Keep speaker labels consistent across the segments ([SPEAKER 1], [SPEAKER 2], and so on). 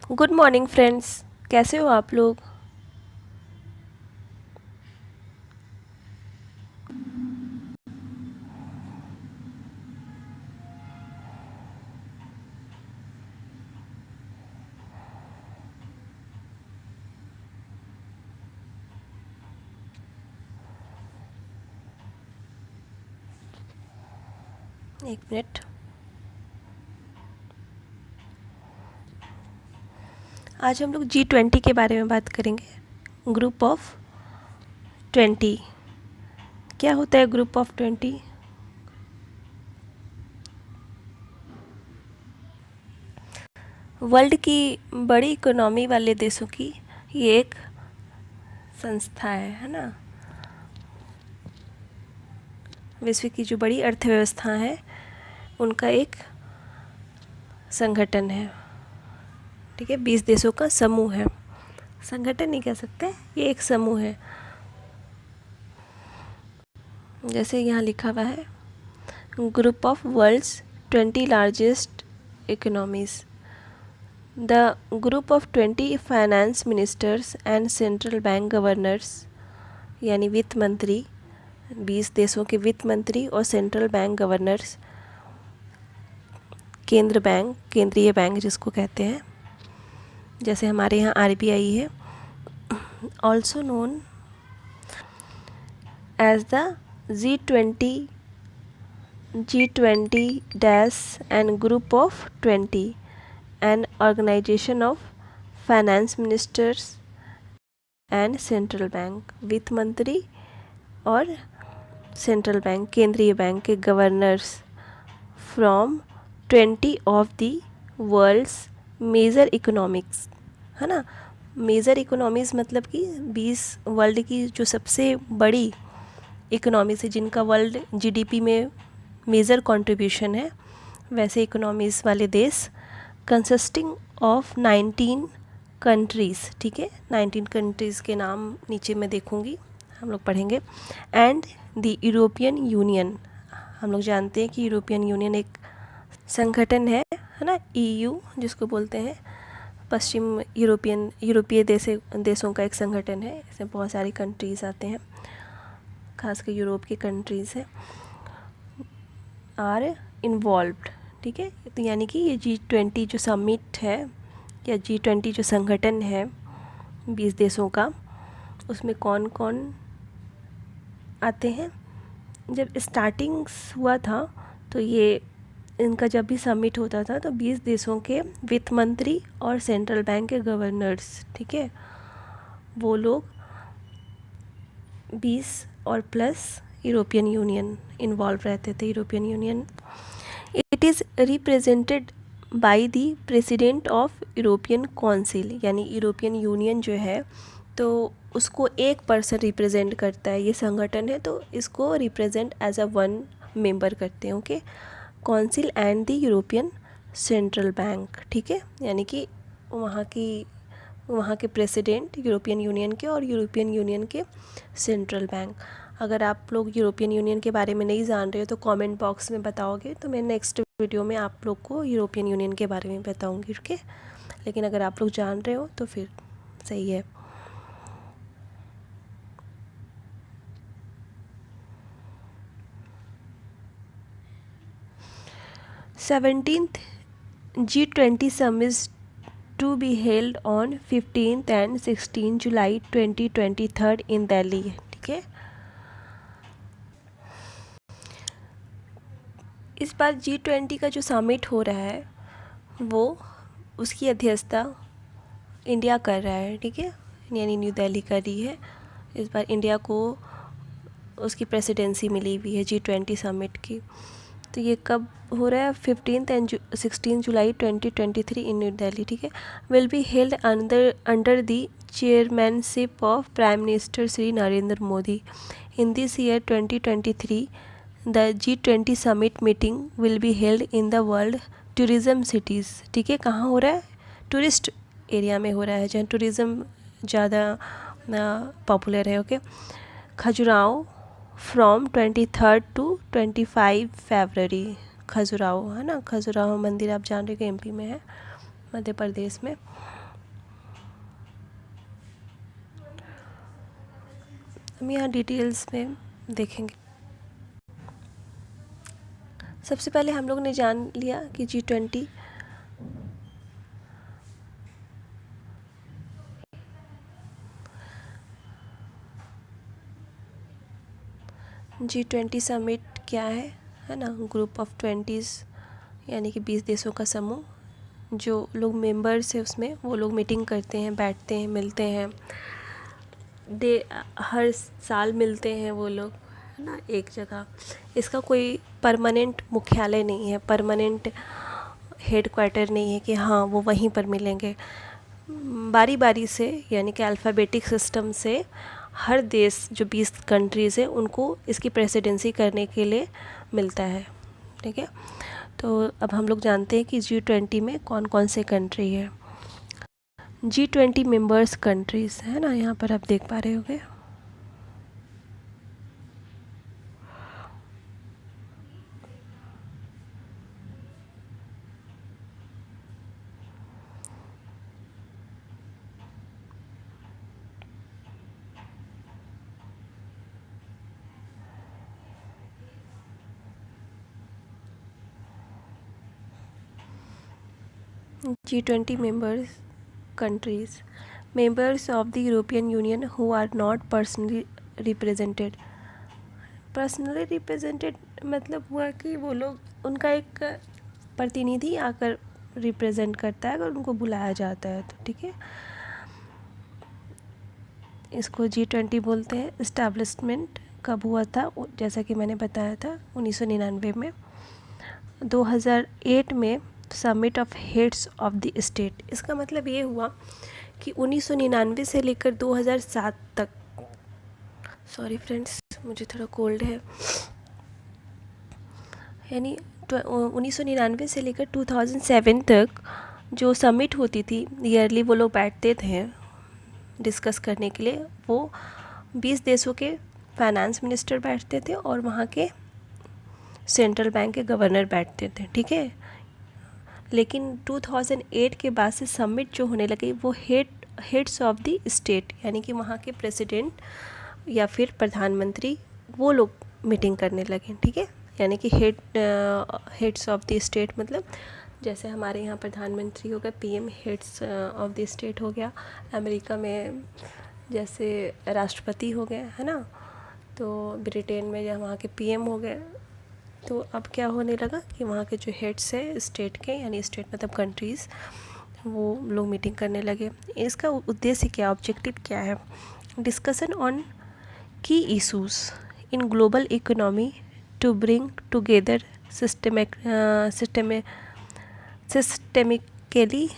[SPEAKER 1] Good morning friends, कैसे हो आप लोग। एक मिनट। आज हम लोग G20 के बारे में बात करेंगे। Group of 20। क्या होता है ग्रुप ऑफ 20? वर्ल्ड की बड़ी इकोनॉमी वाले देशों की ये एक संस्था है ना। विश्व की जो बड़ी अर्थव्यवस्था है उनका एक संगठन है। ठीक है, 20 देशों का समूह है। संगठन नहीं कह सकते, ये एक समूह है। जैसे यहाँ लिखा हुआ है, group of world's 20 largest economies. The group of 20 finance ministers and central bank governors, यानी वित्त मंत्री, 20 देशों के वित्त मंत्री और सेंट्रल बैंक गवर्नर्स, केंद्र बैंक, केंद्रीय बैंक जिसको कहते हैं, जैसे हमारे यहाँ RBI है, also known as the G20 dash and group of 20, an organisation of finance ministers and central bank. वित्त मंत्री और सेंट्रल बैंक, केंद्रीय बैंक के governors from 20 of the world's major economics, है ना। मेजर इकोनॉमीज मतलब कि 20 वर्ल्ड की जो सबसे बड़ी इकोनॉमीज है, जिनका वर्ल्ड GDP में मेजर कंट्रीब्यूशन है, वैसे इकोनॉमीज़ वाले देश, कंसिस्टिंग ऑफ 19 कंट्रीज़। ठीक है, 19 कंट्रीज़ के नाम नीचे मैं देखूंगी, हम लोग पढ़ेंगे। एंड द यूरोपियन यूनियन, हम लोग जानते हैं कि यूरोपियन यूनियन एक संगठन है ना। EU जिसको बोलते हैं, पश्चिम यूरोपीय देशों का एक संगठन है। इसमें बहुत सारी कंट्रीज़ आते हैं, खासकर यूरोप की कंट्रीज़ हैं, आर इन्वॉल्व्ड। ठीक है, तो यानी कि ये G20 जो समिट है या G20 जो संगठन है 20 देशों का, उसमें कौन कौन आते हैं। जब स्टार्टिंग्स हुआ था तो ये इनका जब भी समिट होता था तो 20 देशों के वित्त मंत्री और सेंट्रल बैंक के गवर्नर्स, ठीक है, वो लोग 20 और प्लस यूरोपियन यूनियन इन्वॉल्व रहते थे। European union it is represented by the president of European council, यानी यूरोपियन यूनियन जो है तो उसको एक पर्सन रिप्रेजेंट करता है। ये संगठन है तो इसको represent as a one member करते हैं। Okay, council and the European central bank. ठीक है, यानी कि वहाँ के प्रेसिडेंट यूरोपियन यूनियन के और यूरोपियन यूनियन के सेंट्रल बैंक। अगर आप लोग यूरोपियन यूनियन के बारे में नहीं जान रहे हो तो कमेंट बॉक्स में बताओगे, तो मैं नेक्स्ट वीडियो में आप लोग को यूरोपियन यूनियन के बारे में बताऊंगी। ठीक है, लेकिन अगर आप लोग जान रहे हो तो फिर सही है। Seventeenth G20 summit to be held on 15th and 16 July 2023 in Delhi. ठीक है, इस बार G20 का जो समिट हो रहा है वो उसकी अध्यक्षता इंडिया कर रहा है। ठीक है, यानी न्यू दिल्ली कर रही है। इस बार इंडिया को उसकी प्रेसिडेंसी मिली हुई है G20 समिट की। तो ये कब हो रहा है? 15 and 16 July 2023 in new Delhi. ठीक है, will be held under the chairmanship of prime minister Shri Narendra Modi. In this year 2023 the G20 summit meeting will be held in the world tourism cities. ठीक है, कहाँ हो रहा है? टूरिस्ट एरिया में हो रहा है, जहाँ टूरिज़्म ज़्यादा पॉपुलर है। ओके, खजुराहो फ्रॉम 23 to 25 फरवरी। खजुराहो है ना, खजुराहो मंदिर आप जान रहे हो MP में है। मध्य प्रदेश में। हम यहाँ डिटेल्स में देखेंगे। सबसे पहले हम लोग ने जान लिया कि G20 समिट क्या है ना, ग्रुप ऑफ 20 यानी कि 20 देशों का समूह। जो लोग मेंबर्स हैं उसमें, वो लोग मीटिंग करते हैं, बैठते हैं, मिलते हैं, हर साल मिलते हैं वो लोग, है ना, एक जगह। इसका कोई परमानेंट मुख्यालय नहीं है, परमानेंट हेड क्वार्टर नहीं है कि हाँ वो वहीं पर मिलेंगे। बारी बारी से, यानी कि अल्फ़ाबेटिक सिस्टम से हर देश, जो 20 कंट्रीज़ है, उनको इसकी प्रेसिडेंसी करने के लिए मिलता है। ठीक है, तो अब हम लोग जानते हैं कि G20 में कौन कौन से कंट्री है। G20 मेंबर्स कंट्रीज़ है ना, यहाँ पर आप देख पा रहे होंगे। G20 members countries, members of the European Union who are not personally represented। Personally represented मतलब हुआ कि वो लोग, उनका एक प्रतिनिधि आकर रिप्रेजेंट करता है, अगर उनको बुलाया जाता है तो। ठीक है, इसको G20 बोलते हैं। इस्टेब्लिशमेंट कब हुआ था, जैसा कि मैंने बताया था 1999 में। 2008 में summit of heads of the state. इसका मतलब ये हुआ कि 1999 से लेकर 2007 तक, सॉरी फ्रेंड्स मुझे थोड़ा कोल्ड है, यानी 1999 से लेकर 2007 तक जो समिट होती थी ईयरली, वो लोग बैठते थे डिस्कस करने के लिए। वो 20 देशों के फाइनेंस मिनिस्टर बैठते थे और वहाँ के सेंट्रल बैंक के गवर्नर बैठते थे। ठीक है, लेकिन 2008 के बाद से समिट जो होने लगी, वो हेड्स ऑफ द स्टेट, यानी कि वहाँ के प्रेसिडेंट या फिर प्रधानमंत्री, वो लोग मीटिंग करने लगे। ठीक है, यानी कि हेड्स ऑफ द स्टेट मतलब जैसे हमारे यहाँ प्रधानमंत्री हो गया, PM heads of the state हो गया। अमेरिका में जैसे राष्ट्रपति हो गए, है ना, तो ब्रिटेन में या वहाँ के PM हो गए। तो अब क्या होने लगा कि वहाँ के जो हेड्स है स्टेट के, यानी स्टेट मतलब कंट्रीज़, वो लोग मीटिंग करने लगे। इसका उद्देश्य क्या, ऑब्जेक्टिव क्या है? Discussion on key issues in global economy to bring together systemically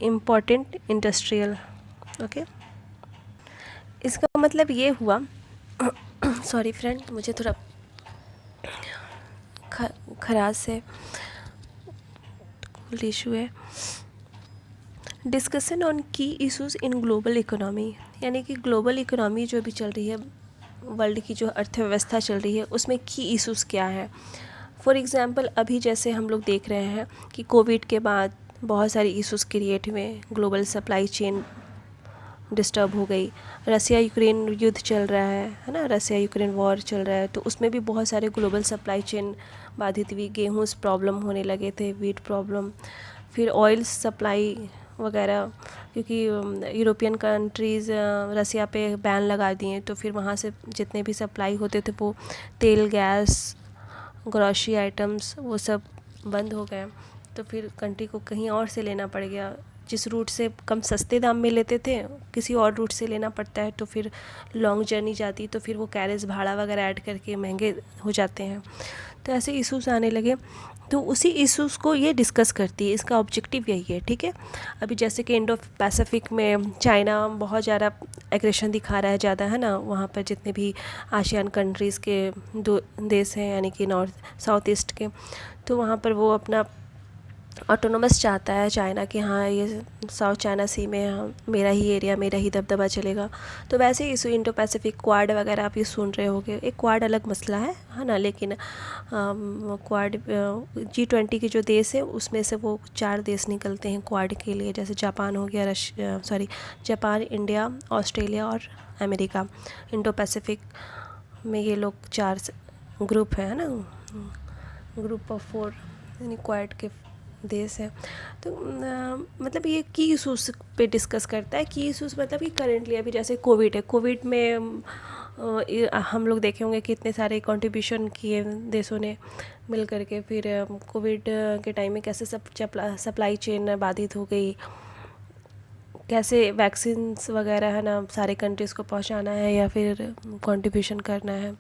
[SPEAKER 1] important industrial. Okay, इसका मतलब ये हुआ सॉरी फ्रेंड, मुझे थोड़ा खराश है, कोल्ड इशू है। Discussion on key issues in global economy, यानी कि ग्लोबल इकोनॉमी जो भी चल रही है, वर्ल्ड की जो अर्थव्यवस्था चल रही है, उसमें की इशूज़ क्या है। फॉर एग्ज़ाम्पल अभी जैसे हम लोग देख रहे हैं कि कोविड के बाद बहुत सारी इशूज़ क्रिएट हुए, ग्लोबल सप्लाई चेन डिस्टर्ब हो गई, रसिया यूक्रेन युद्ध चल रहा है ना, रसिया यूक्रेन वॉर चल रहा है, तो उसमें भी बहुत सारे ग्लोबल सप्लाई चेन बाधित हुई। गेहूँ प्रॉब्लम होने लगे थे, वीट प्रॉब्लम, फिर ऑयल सप्लाई वगैरह, क्योंकि यूरोपियन कंट्रीज़ रसिया पे बैन लगा दिए, तो फिर वहाँ से जितने भी सप्लाई होते थे, वो तेल, गैस, ग्रोसरी आइटम्स, वो सब बंद हो गए। तो फिर कंट्री को कहीं और से लेना पड़ गया। जिस रूट से कम सस्ते दाम में लेते थे, किसी और रूट से लेना पड़ता है, तो फिर लॉन्ग जर्नी जाती, तो फिर वो कैरेज भाड़ा वगैरह ऐड करके महंगे हो जाते हैं। तो ऐसे इशूज़ आने लगे, तो उसी इशूज़ को ये डिस्कस करती है। इसका ऑब्जेक्टिव यही है। ठीक है, अभी जैसे कि इंडो पैसिफिक में चाइना बहुत ज़्यादा एग्रेशन दिखा रहा है ज़्यादा, है ना, वहाँ पर जितने भी आसियान कंट्रीज़ के दो देश हैं, यानी कि नॉर्थ साउथ ईस्ट के, तो वहाँ पर वो अपना ऑटोनोमस चाहता है चाइना कि हाँ ये साउथ चाइना सी में मेरा ही एरिया, मेरा ही दबदबा चलेगा। तो वैसे ही इस इंडो पैसिफिक क्वाड वगैरह आप ये सुन रहे होगे, एक क्वाड अलग मसला है ना, लेकिन क्वाड G20 के जो देश है उसमें से वो 4 देश निकलते हैं क्वाड के लिए, जैसे जापान हो गया, जापान, इंडिया, ऑस्ट्रेलिया और अमेरिका। इंडो पैसिफिक में ये लोग 4 ग्रुप है ना, ग्रुप ऑफ 4 यानी क्वाड के देश है। तो मतलब ये की इशूज़ पे डिस्कस करता है। की इशूज़ मतलब कि करेंटली अभी जैसे कोविड है, कोविड में हम लोग देखे होंगे कि इतने सारे कंट्रीब्यूशन किए देशों ने मिल करके, फिर कोविड के टाइम में कैसे सब सप्लाई चेन बाधित हो गई, कैसे वैक्सीन्स वगैरह है ना सारे कंट्रीज़ को पहुंचाना है या फिर कंट्रीब्यूशन करना है,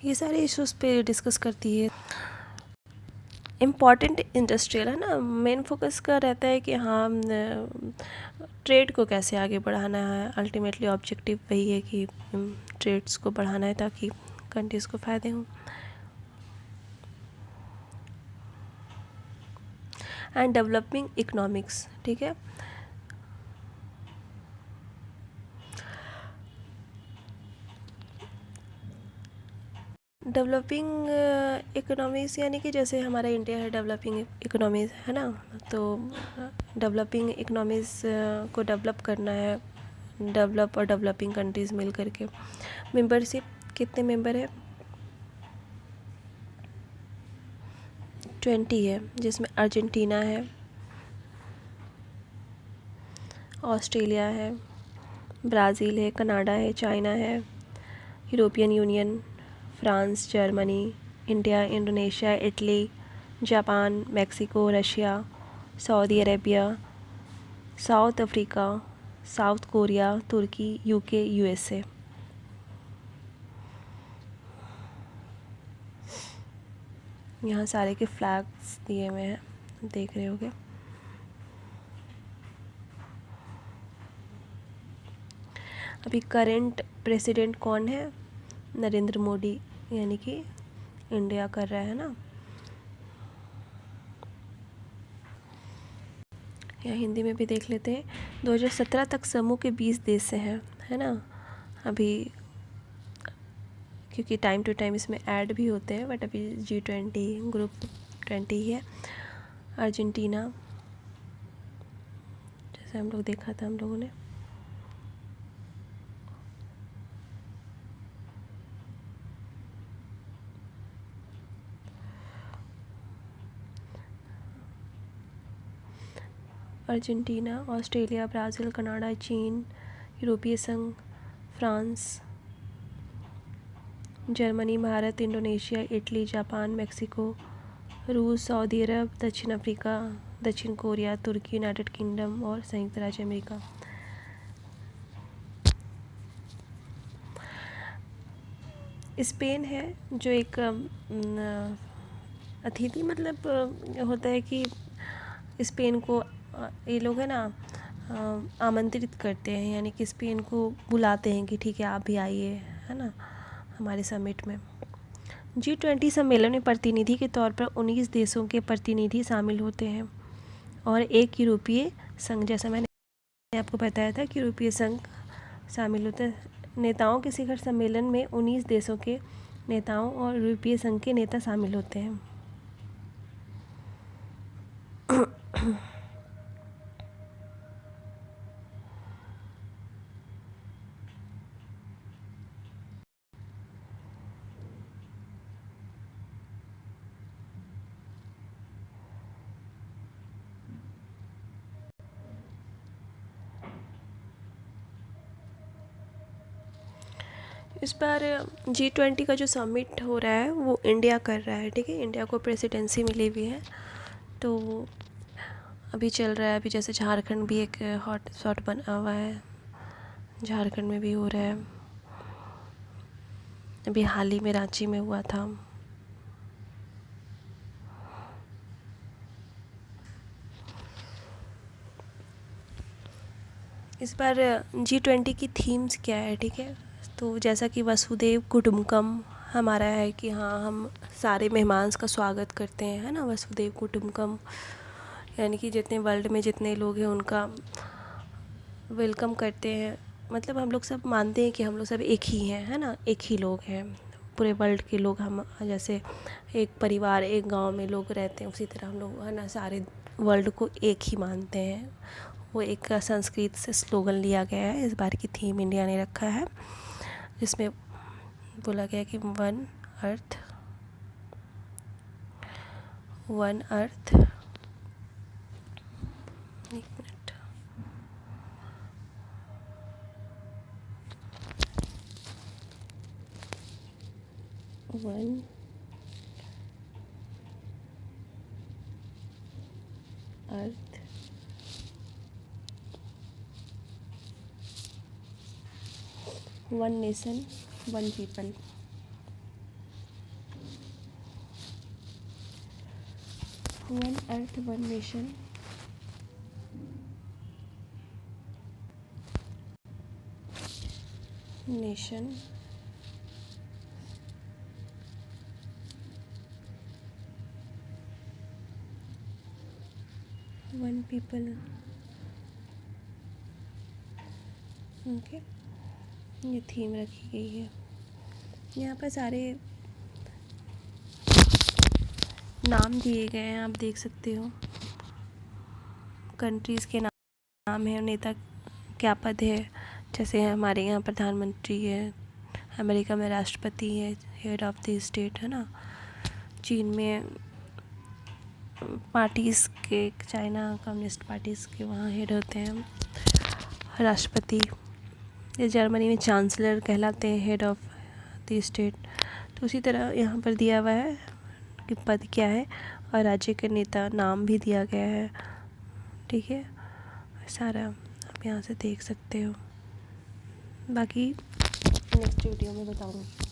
[SPEAKER 1] ये सारे इश्यूज़ पे डिस्कस करती है। इम्पॉर्टेंट इंडस्ट्रियल है ना, मेन फोकस का रहता है कि हाँ ट्रेड को कैसे आगे बढ़ाना है। अल्टीमेटली ऑब्जेक्टिव वही है कि ट्रेड्स को बढ़ाना है ताकि कंट्रीज़ को फ़ायदे हों। एंड डेवलपिंग इकोनॉमिक्स, ठीक है। डेवलपिंग इकोनॉमीज़ यानी कि जैसे हमारा इंडिया है डेवलपिंग इकोनॉमीज़ है ना, तो डेवलपिंग इकोनॉमीज़ को डेवलप करना है, डेवलप और डेवलपिंग कंट्रीज़ मिल करके। मेंबरशिप कितने मेंबर है? 20 है, जिसमें अर्जेंटीना है, ऑस्ट्रेलिया है, ब्राज़ील है, कनाडा है, चाइना है, European Union, France, Germany, India, Indonesia, Italy, Japan, Mexico, Russia, Saudi Arabia, South Africa, South Korea, तुर्की, यूके, यूएसए। यहाँ सारे के फ्लैग्स दिए हुए हैं, देख रहे होगे। अभी करंट प्रेसिडेंट कौन है? नरेंद्र मोदी, यानी कि इंडिया कर रहा है ना। या हिंदी में भी देख लेते हैं। 2017 तक समूह के 20 देश से हैं, है ना। अभी क्योंकि टाइम टू टाइम इसमें ऐड भी होते हैं, बट अभी G20 ग्रुप 20 ही है। अर्जेंटीना, जैसे हम लोग देखा था हम लोगों ने, अर्जेंटीना, ऑस्ट्रेलिया, ब्राज़ील, कनाडा, चीन, यूरोपीय संघ, France, Germany, Bharat, Indonesia, Italy, Japan, Mexico, रूस, सऊदी अरब, दक्षिण अफ्रीका, दक्षिण कोरिया, तुर्की, यूनाइटेड किंगडम और संयुक्त राज्य अमेरिका। स्पेन है जो एक अतिथि मतलब होता है कि स्पेन को ये लोग है ना आमंत्रित करते हैं, यानी कि स्पेन को बुलाते हैं कि ठीक है आप भी आइए, है ना, हमारे समिट में। G20 सम्मेलन में प्रतिनिधि के तौर पर 19 देशों के प्रतिनिधि शामिल होते हैं और एक यूरोपीय संघ, जैसा मैंने आपको बताया था कि यूरोपीय संघ शामिल होता है। नेताओं के शिखर सम्मेलन में 19 देशों के नेताओं और यूरोपीय संघ के नेता शामिल होते हैं। इस बार G20 का जो समिट हो रहा है वो इंडिया कर रहा है, ठीक है। इंडिया को प्रेसिडेंसी मिली हुई है, तो अभी चल रहा है। अभी जैसे झारखंड भी एक हॉट स्पॉट बना हुआ है, झारखंड में भी हो रहा है। अभी हाल ही में रांची में हुआ था। इस बार G20 की थीम्स क्या है, ठीक है। तो जैसा कि वसुदेव कुटुम्बकम हमारा है कि हाँ हम सारे मेहमान का स्वागत करते हैं, है ना, वसुदेव कुटुम्बकम। यानी कि जितने वर्ल्ड में जितने लोग हैं उनका वेलकम करते हैं। मतलब हम लोग सब मानते हैं कि हम लोग सब एक ही हैं, है ना, एक ही लोग हैं। पूरे वर्ल्ड के लोग हम जैसे एक परिवार एक गांव में लोग रहते हैं, उसी तरह हम लोग, है ना, सारे वर्ल्ड को एक ही मानते हैं। वो एक संस्कृत से स्लोगन लिया गया है। इस बार की थीम इंडिया ने रखा है, जिसमें बोला गया कि वन अर्थ, एक minute, one earth, one nation, one people. One earth, one nation, one people. Okay, ये थीम रखी गई है। यहाँ पर सारे नाम दिए गए हैं, आप देख सकते हो। कंट्रीज़ के नाम है, नेता क्या पद है। जैसे हमारे यहाँ प्रधानमंत्री है, अमेरिका में राष्ट्रपति है, हेड ऑफ द स्टेट, है ना। चीन में पार्टीज़ के, चाइना कम्युनिस्ट पार्टीज़ के वहाँ हेड होते हैं राष्ट्रपति। ये जर्मनी में चांसलर कहलाते हैं, हेड ऑफ द स्टेट। तो उसी तरह यहाँ पर दिया हुआ है कि पद क्या है और राज्य के नेता नाम भी दिया गया है। ठीक है, सारा आप यहाँ से देख सकते हो। बाकी नेक्स्ट वीडियो में बताऊँगी।